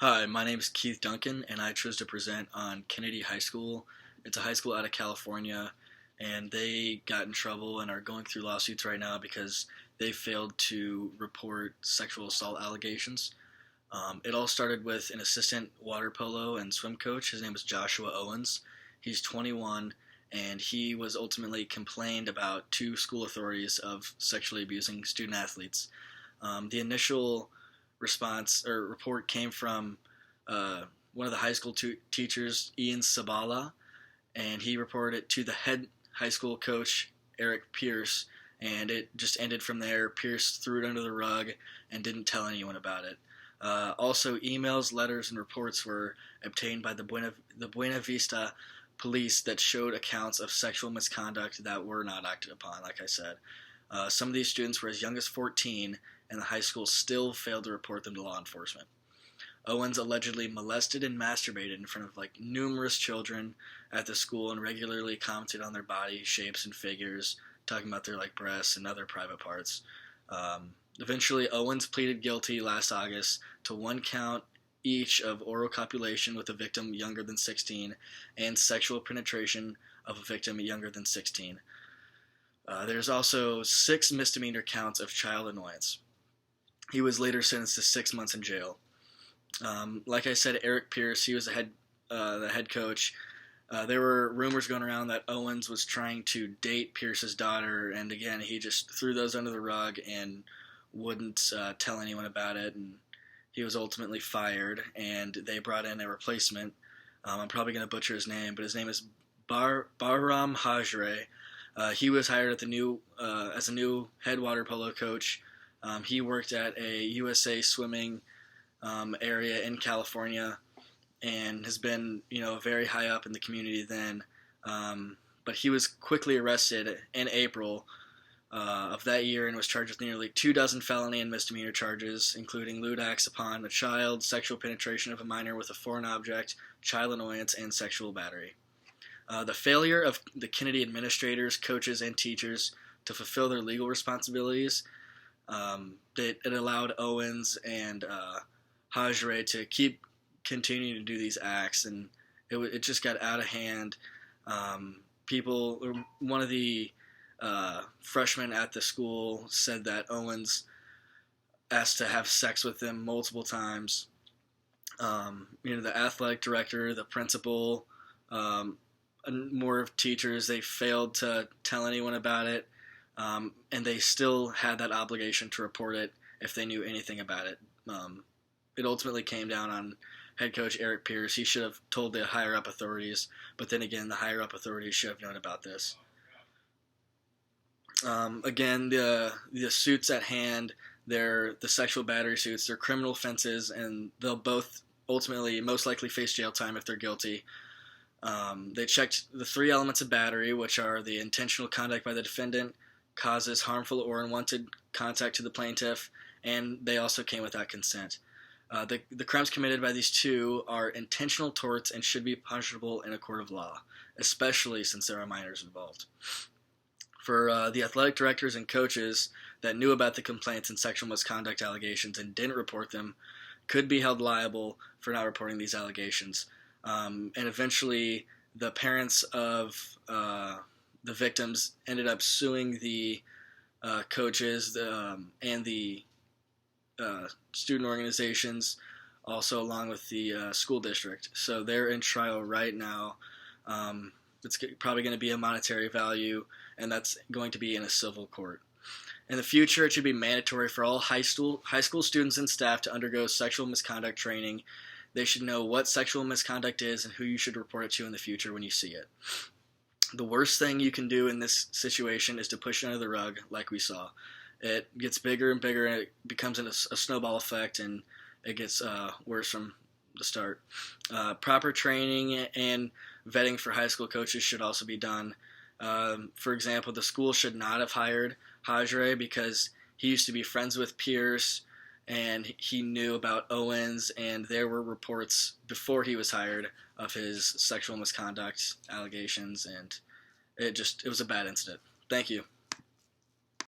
Hi, my name is Keith Duncan, and I chose to present on Kennedy High School. It's a high school out of California, and they got in trouble and are going through lawsuits right now because they failed to report sexual assault allegations. It all started with an assistant water polo and swim coach. His name is Joshua Owens. He's 21, and he was ultimately complained about to school authorities of sexually abusing student athletes. The initial response or report came from one of the high school teachers, Ian Sabala, and he reported it to the head high school coach, Eric Pierce, and it just ended from there. Pierce threw it under the rug and didn't tell anyone about it. Also, emails, letters, and reports were obtained by the Buena Vista police that showed accounts of sexual misconduct that were not acted upon, like I said. Some of these students were as young as 14, and the high school still failed to report them to law enforcement. Owens allegedly molested and masturbated in front of numerous children at the school and regularly commented on their body shapes and figures, talking about their breasts and other private parts. Eventually, Owens pleaded guilty last August to one count each of oral copulation with a victim younger than 16 and sexual penetration of a victim younger than 16. There's also 6 misdemeanor counts of child annoyance. He was later sentenced to 6 months in jail. Like I said, Eric Pierce, he was the head coach. There were rumors going around that Owens was trying to date Pierce's daughter, and again, he just threw those under the rug and wouldn't tell anyone about it, and he was ultimately fired, and they brought in a replacement. I'm probably going to butcher his name, but his name is Bahram Hajre. He was hired as a new head water polo coach. He worked at a USA swimming area in California and has been, very high up in the community then. But he was quickly arrested in April of that year and was charged with nearly 24 felony and misdemeanor charges, including lewd acts upon a child, sexual penetration of a minor with a foreign object, child annoyance, and sexual battery. The failure of the Kennedy administrators, coaches, and teachers to fulfill their legal responsibilities, it allowed Owens and Hajre to keep continuing to do these acts, and it just got out of hand. One of the freshmen at the school said that Owens asked to have sex with them multiple times. The athletic director, the principal, and more of teachers, they failed to tell anyone about it, and they still had that obligation to report it if they knew anything about it. It ultimately came down on head coach Eric Pierce. He should have told the higher-up authorities, but then again, the higher-up authorities should have known about this. Again, the suits at hand, they're the sexual battery suits, they're criminal offenses, and they'll both ultimately most likely face jail time if they're guilty. They checked the 3 elements of battery, which are the intentional conduct by the defendant, causes harmful or unwanted contact to the plaintiff, and they also came without consent. The crimes committed by these 2 are intentional torts and should be punishable in a court of law, especially since there are minors involved. For the athletic directors and coaches that knew about the complaints and sexual misconduct allegations and didn't report them could be held liable for not reporting these allegations. And eventually, the parents of the victims ended up suing the coaches and the student organizations, also along with the school district. So they're in trial right now. It's probably going to be a monetary value, and that's going to be in a civil court. In the future, it should be mandatory for all high school students and staff to undergo sexual misconduct training. They should know what sexual misconduct is and who you should report it to in the future when you see it. The worst thing you can do in this situation is to push it under the rug, like we saw. It gets bigger and bigger, and it becomes a snowball effect, and it gets worse from the start. Proper training and vetting for high school coaches should also be done. For example, the school should not have hired Hajre because he used to be friends with Pierce, and he knew about Owens, and there were reports before he was hired of his sexual misconduct allegations, and it was a bad incident. Thank you.